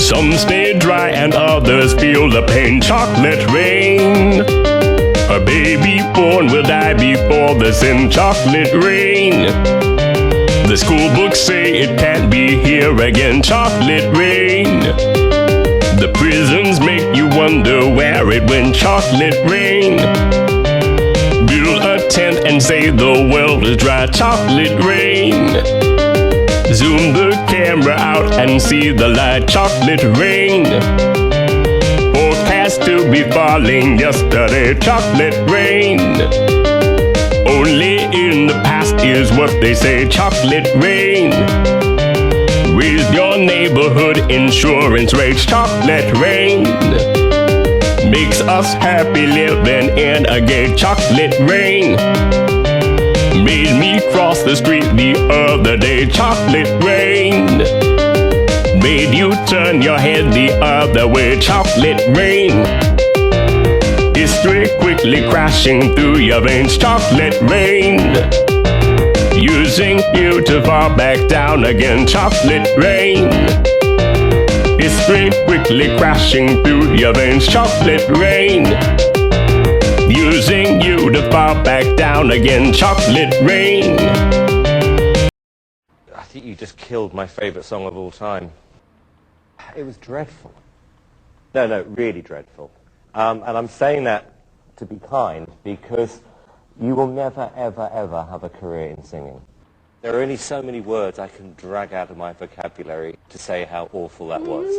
Some stay dry and others feel the pain. Chocolate rain. A baby born will die before the sin. Chocolate rain. The school books say it can't be here again. Chocolate rain. The prisons make you wonder where it went. Chocolate rain. Build a tent and say the world is dry. Chocolate rain. Zoom the camera out and see the light. Chocolate rain. Forecast to be falling yesterday. Chocolate rain. Only in the past is what they say. Chocolate rain. Raise your neighborhood insurance rates. Chocolate rain. Makes us happy living in a gay. Chocolate rain. Made me cross the street the other day. Chocolate rain. Made you turn your head the other way. Chocolate rain. History quickly crashing through your veins. Chocolate rain. Using you to fall back down again. Chocolate rain. History quickly crashing through your veins. Chocolate rain. Using you to fall back down again. Chocolate rain. I think you just killed my favourite song of all time. It was dreadful. No, really dreadful. And I'm saying that to be kind because you will never, ever, ever have a career in singing. There are only so many words I can drag out of my vocabulary to say how awful that was.